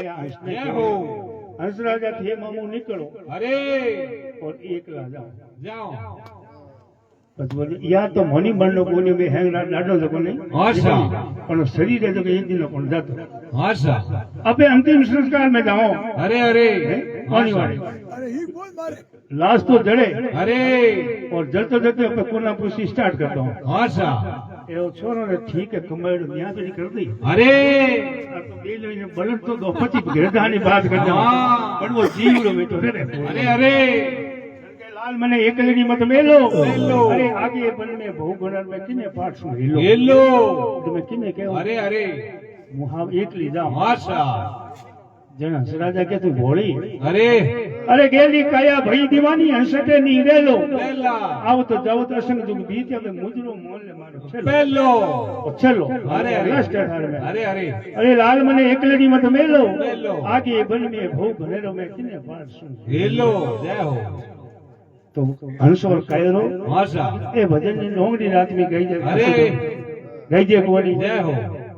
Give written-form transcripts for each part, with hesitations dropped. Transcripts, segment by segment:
काया हंस ने जय हो हंस राजा थे मामू निकलो अरे और एकला जाओ जाओ પછી બોલી યા તો મોની બણનો કોની મે હેંગ લાડો તો કોની આશા પણ શરીરે તો એક દિન કોણ જાતો आशा अबे अंतिम संस्कार में जाओ अरे अरे पानी वाले अरे ही बोल मारे लाश तो जड़े अरे और जलते जलते अपने कोना पूछी स्टार्ट करता हूँ आशा एवं छोरो ने ठीक है कमाई यहाँ तो कर दी अरे बलन तो दो पची गिरदानी बात कर हाँ। पर वो जीव में तो रे अरे अरे लाल मने एकलड़ी मत मेलो मेलो। अरे आगे बन में बहु गणन में किने पाठ सुन हिलो हेलो तो मैं किने कहूं अरे अरे मुहा एकली जा आशा जना राजा के तू भोળી अरे अरे गेली काया भई दीवानी हंसटे नी रेलो पहला आव तो जाओ तो असंग जुग बीते में मुजरो मोल ले मारो चलो पहलो चलो अरे अरे लास्ट हार में अरे अरे अरे लाल मने एकलड़ी मत मेलो मेलो। आगे बन में बहु घनेरो में किने पाठ सुन हेलो जय हो तो हंस और कायरो आशा ए भजन ની નોંગડી રાત में गई अरे गई जे कोनी जय हो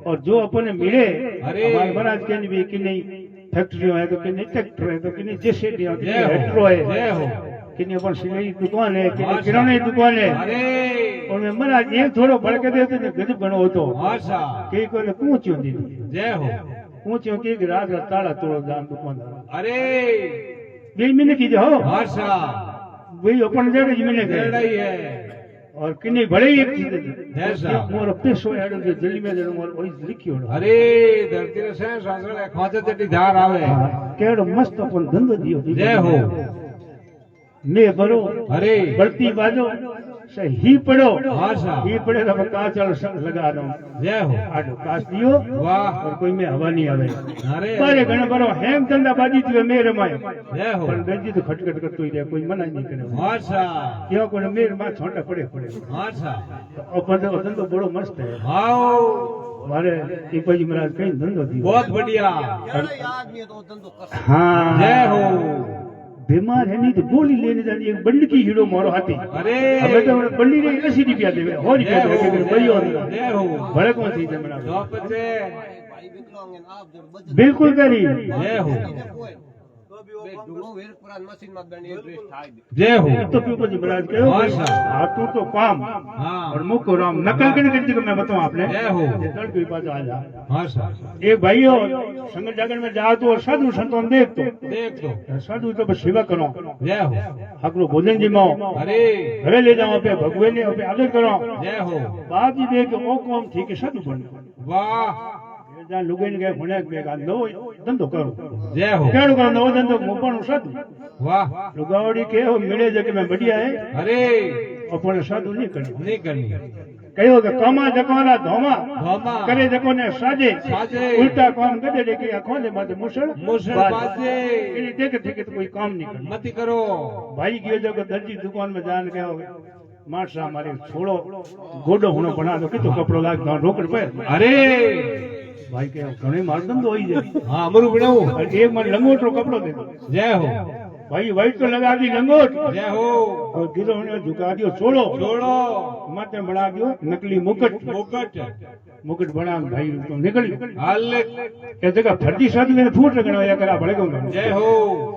और जो अपने मिले अरे। हमारे महाराज के भी कि नहीं फैक्ट्रियों है तो कि नहीं ट्रैक्टर है तो कि नहीं जेसीबी है कि जय नहीं हो हेट्रो है जय हो कि नहीं अपन सिलाई की दुकान है कि नहीं आशा। किराने की दुकान है अरे और मैं महाराज एक थोड़ो भड़के दे तो गजब घणो होतो आशा कई को पूछ्यो दी जय हो पूछ्यो कि रात रात ताला तोड़ो जान दुकानदार अरे बे मिने की जो आशा वही अपन जड़े मिने लड़ाई गए है और किन्हीं बड़े एक चीज ऐसा। मोर पैसो एडो जो जल्दी में जड़ो मोर वही लिखियो अरे धरती रे से सासरे खाते तेटी धार आवे केड़ो मस्त अपन धंधो दियो जय हो मैं भरो अरे बढ़ती बाजो से ही पड़ो आशा ही पड़े तो कांच वाला संग लगा दो जय हो आडो कांच दियो वाह और कोई में हवा नहीं आवे अरे मारे घणे भरो हेम चंदा बाजी थी मेरे माए जय हो पर बेजी तो खटखट करतो ही रहे कोई मना नहीं करे आशा क्यों कोने मेरे मां छोटा पड़े पड़े आशा अपन तो धंधो बड़ो मस्त है आओ मारे टीपाजी महाराज कहीं धंधो दियो बहुत बढ़िया हाँ जय हो बीमार है नहीं तो गोली लेने जानी एक बंड की हीरो मारो हाथी अरे हमें तो बंडी ने 80 रुपया देवे और रुपया जय देवे हो बड़ी और जय हो भले कौन थी जमना टॉप से बिल्कुल करी जय हो जय हो तो क्यों जी महाराज कहो आशा। हाथों तो काम हाँ और मुख को राम नकल करने के मैं बताऊं आपने जय हो ये दल की बात आ जा आशा एक भाइयों संगत जागरण में जाओ तो साधु संतों देख तो देख तो साधु तो बस सेवा करो जय हो हकरो भोजन जी माओ अरे घरे ले जाओ पे भगवे ने पे आदर करो जय हो बात ही देख ओ कौम थी कि साधु बन वाह जहाँ लुगाई गए भुने बेगा नવો ધંધો કરો जय हो કેડો કરો નવો ધંધો મોપણું સાધુ वाह લુગાવડી કે હો મિલે જકે મેં બઢિયા है अरे अपन साधु नहीं करनी नहीं करनी कहो कि कमा जकवाला धोमा धोमा करे जको ने साजे साजे उल्टा काम करे दे के खोले माथे मुसड़ मुसड़ बाजे इनी देख देख तो कोई काम नहीं करना मत करो भाई गयो जो दर्जी दुकान में जान के हो मासा हमारे छोड़ो गोडो होनो बना दो कितो कपड़ो लाग ना रोकड़ पे अरे भाई के घणे मारदम तो होई जे हाँ अमरू बनाओ और एक मन लंगोटो कपड़ो दे दो जय हो भाई वाइट तो लगा दी लंगोट जय हो और गिरो ने झुका दियो छोड़ो छोड़ो माथे बना दियो नकली मुकुट मुकुट मुकुट बना भाई तो निकल हाल ए जगह फर्जी साधु ने फूट रखना या करा भले को जय हो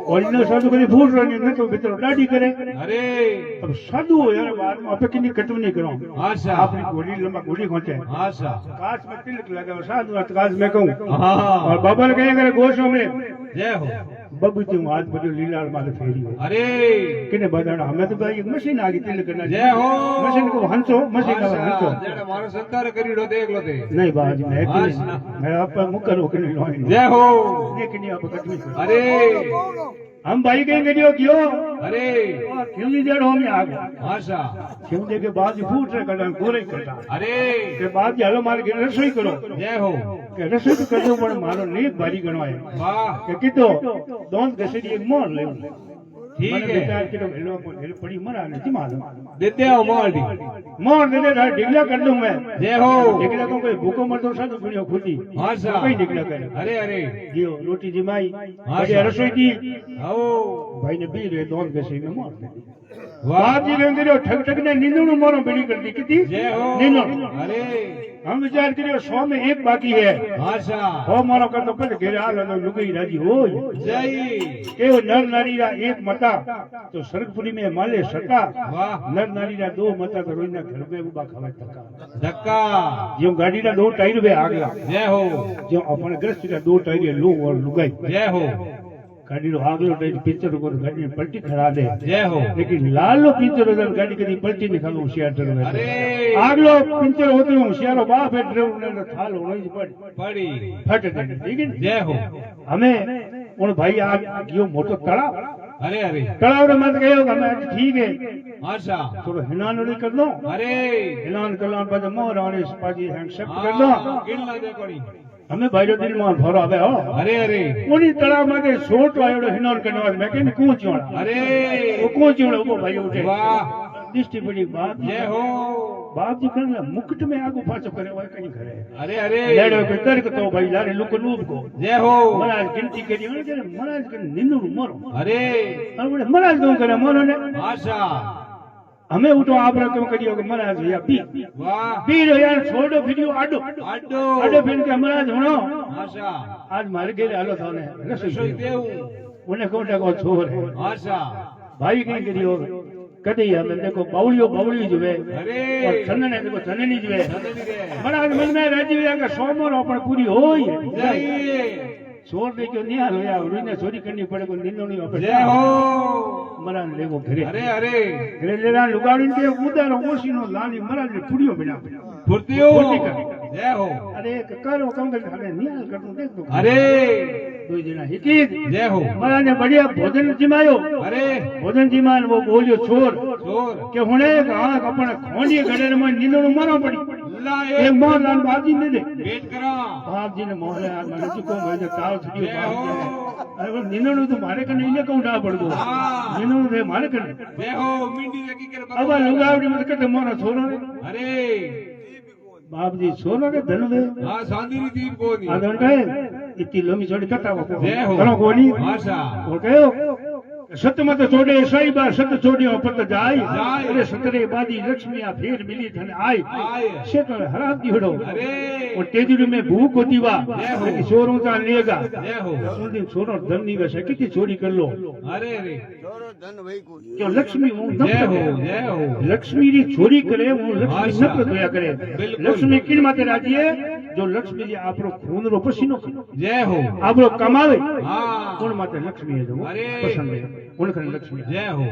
ओरिजिनल साधु कभी फूट रखने न तो भीतर डाडी करे अरे अब साधु हो यार बाद में आपे किनी कटव नहीं करो आशा आपनी गोली लंबा गोली खोचे आशा कांच में तिलक लगा साधु कांच में कहूं हाँ और बाबा ने कहे करे गोशो में जय हो बबू तुम आज बजो लीलार माले फेरी हो अरे किने बदाना हमें तो भाई एक मशीन आ गई तिलक करना जय हो मशीन को हंसो मशीन का हंसो जेड़ा मारो संतार करीड़ो देख लो ते नहीं बाज में आशा। मैं आप मुकर हो के नहीं लोई जय हो देखनी आप कटवी अरे हम भाई कहीं गडियो क्यों अरे क्यों नहीं जड़ हो में आ गया आशा क्यों दे के बाद फूट रहे कटा गोरे कटा अरे के बाद हलो मार के रसोई करो जय हो के रसोई तो करजो पण मारो नीक भारी गणवाय वाह के कीतो दोन घसेड़ी एक मोर ले ठीक મને है વિચાર કર્યો હેલો હેલો પડી મરા નથી માલુમ देते आओ मोड़ी મોર દે દે ઢીકલા कर दूं मैं जय हो ઢીકલા तो कोई भूखो मरतो साधु दुनिया खुदी आशा कोई ढीकला करे अरे अरे जियो रोटी जिमाई आशा। बढ़िया रसोई की आओ भाई ने बी रे दोन घसेड़ी में मोर दे दी। વાહ. બાપજી કેમ કર્યો ઠગ ઠગ ને નીંદણું મોરો ભેડી કરી કીધી જય હો નીંદણ અરે हम विचार करियो 100 में एक बाकी है આશા हो मारो करतो पे घेरे हाल तो लुगाई राजी होय જય केव नर नारी रा एक मता तो सरगपुरी में माले सटा વાહ नर नारी रा दो मता तो रोइना घर में उबा खावे तका ધક્કા जो गाड़ी रा दो टायर वे आगला જય हो जो अपन ग्रस्त रा दो टायर लो और लुगाई જય हो गाड़ी रो आगलो टायर पिक्चर को गाड़ी में पलटी खड़ा दे જય हो लेकिन लालो पिक्चर उधर गाड़ी कदी पलटी नहीं खालो होशियार डर અરે आगलो पिक्चर होते होशियारो बाप है ड्राइवर ने थाल होनो ही पड़ પડી फट गई ठीक है જય हो हमें उन भाई आ गयो मोटो तलाव અરે અરે तलाव रे मत गयो कि हमें आज ठीक है આશા थोड़ो हिनान उड़ी कर लो અરે हिनान कर लो बाद मोर और इस पाजी हैंडशेक कर लो હા કિલ્લા દે કોણી हमें भाई दिन में भरो आवे हो અરે અરે उनी तलाव में के सोट आयो हिनान करने मैं के को चोड़ा અરે वो को चोड़ा वो भाई उठे વાહ दृष्टि पड़ी बाप જય हो बाप जी कहने मुकुट में आगू पाछो करे वो कहीं करे અરે અરે लेडो के तर्क तो भाई लारे लुक लूब को જય हो महाराज गिनती करी हो ने महाराज के निंदू मरो અરે और महाराज तो करे मरो ने આશા हमें उठो आप रकम करियो कि महाराज भैया बी વાહ बी रो यार छोड़ो वीडियो आडो આડો आडो फिर के महाराज होनो આશા आज मारे गेले हालो थाने રસોઈ रसोई દેવું उन्हें कोटा को छोर है આશા भाई कहीं करियो कदी हमें देखो बावलियो जुवे અરે और छन्न ने देखो छन्न नहीं जुवे જલ્દી રે महाराज मन में राजी हुआ कि सोमवार अपन पूरी होई જય छोड़ दे क्यों नहीं होया रुईने चोरी करनी पड़े को निंदो नहीं हो જય हो महाराज लेवो घरे અરે અરે ઘરે લેરા લુગાડીને કે ઉદારો ઓશીનો લાલી મહારાજ ને પૂડીઓ બના ફૂર્તિઓ ફૂર્તિ કરી. જય હો અરે કરો કમ કે ખાને નિયાલ કરતું દેખ તો અરે દો જણા હિકી જય હો મહારાજ ને बढ़िया भोजन जिमायो અરે भोजन जिमान वो बोलियो छोर ચોર કે હુણે હા કપણ ખોંડી ઘડે માં નીંદણું મારો પડી લા એ એ મોહ લાલ બાપજી ને દે વેટ કરા બાપજી ને મોહ લાલ મને ચૂકો મને તાવ થયો જય હો બાપજી અરે નીંદણું તો મારે કને ઇને કઉ ડા પડતો હા નીંદણું તે મારે કને જય હો મીંડી રેકી કર अब लुगावड़ी में कहते मोरो छोरो ने અરે बाप जी छोरो के धन दे હા સાંદીરી દીપ કોની आदर कहे इतनी लंबी छोड़ी कटा वो જય હો करो कोनी આશા और कहो सत्य मत छोड़े सही बात सत्य छोड़ियो पत जाय जाय। अरे सतरे बादी लक्ष्मी आ फेर मिली धन आई આય से तो हराम दिहड़ो અરે और तेजड़ी में भूख होती वा जय हो। कि चोरों का लेगा જય હો सुन छोरो धन नहीं वैसे कितनी चोरी कर लो અરે અરે क्यों लक्ष्मी वो જય હો नफरत જય હો लक्ष्मी री चोरी करे वो लक्ष्मी आशा। नफरत होया करे बिल्कुल। लक्ष्मी किन माते राजी है जो लक्ष्मी जी आपरो खून रो पसीनो करे જય હો आपरो कमावे હા कोण माते लक्ष्मी है जो अरे। पसंद है कोण करे लक्ष्मी જય હો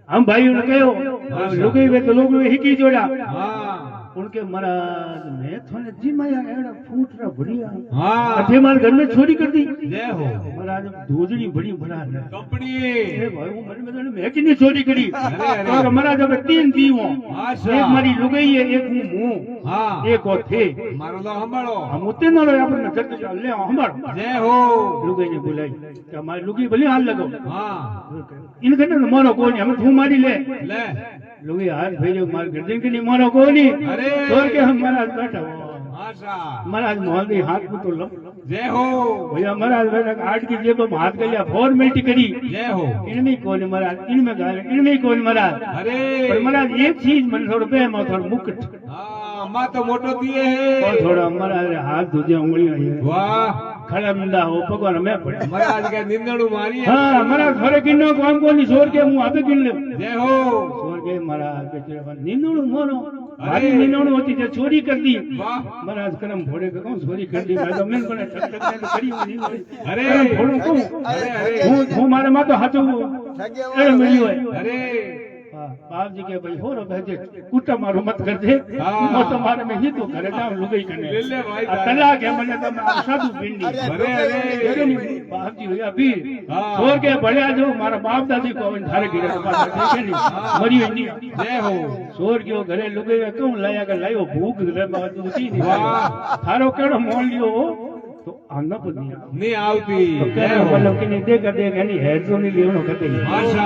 हम भाइयों ने कहो आशा। लोगे वे तो लोग हिकी जोड़ा હા उनके महाराज मैं थोने जी माया एड़ा फूट रा बढ़िया હા अठे मार घर में चोरी कर दी જય हो महाराज दूधड़ी बड़ी बड़ा है કંપની ए भाई वो मन में तो मैं कितनी चोरी करी अरे। और महाराज अब 3 जीव हो આશા एक मारी लुगाई है एक हूं मुंह હા एक और थे મારો તો સાંભળો हम उतने न रहे अपन जल्दी ले आओ हमार જય हो लुगाई ने बुलाई कि हमारी लुगाई भले हाल लगो હા इनके न मारो कोनी हम तू मारी ले લે लुगाई हाथ भेजो मार गर्दन के नहीं मारो कोनी अरे। छोड़ के हम महाराज बैठा हो આશા महाराज मोहल्ले हाथ में तो लो જય हो भैया महाराज मैंने आठ की जेब में हाथ गया फॉर्मेलिटी करी જય हो इनमें कौन महाराज इनमें गाले इनमें कौन महाराज અરે पर महाराज एक चीज मन थोड़ा पे मैं थोड़ा मुकुट હા માં તો મોટો દીએ और હે थोड़ा महाराज हाथ दूजे उंगलियां ये વાહ खड़ा मंदा हो भगवान मैं पड़े મહારાજ કે નિંદણું મારી हाँ महाराज घरे किन्नो काम को नहीं छोड़ के मुंह आपे किन ले જય हो छोड़ के महाराज के तेरे नींदणु मोनो भारी नींदणु होती जो चोरी कर दी વાહ महाराज करम फोड़े के कौन चोरी कर दी मैं तो मैंने कोने ठक ठक ने करी हुई नहीं अरे। करम फोड़ू को અરે અરે હું મારે માં તો હાચું એને મળ્યું હોય અરે बाप जी के भाई हो रो भेजे कुटा मारो मत कर दे हाँ। मो तुम्हारे में ही तो घरे जाओ लुगाई कने ले ले भाई आ तला के मने तो मैं साधु पिंडी अरे अरे बाप जी होया भी हाँ। छोड़ के बढ़िया जो मारा बाप दादी को थारे गिरे देखे नहीं मरी नहीं જય हो छोड़ के वो घरे लुगाई क्यों लाया के लायो भूख घरे में दूती नहीं वाह। थारो केड़ो मोल लियो तो आना पड़नी ની આવતી જય तो हो मतलब कि नहीं देगा नहीं है तो नहीं लेवनो कहते આશા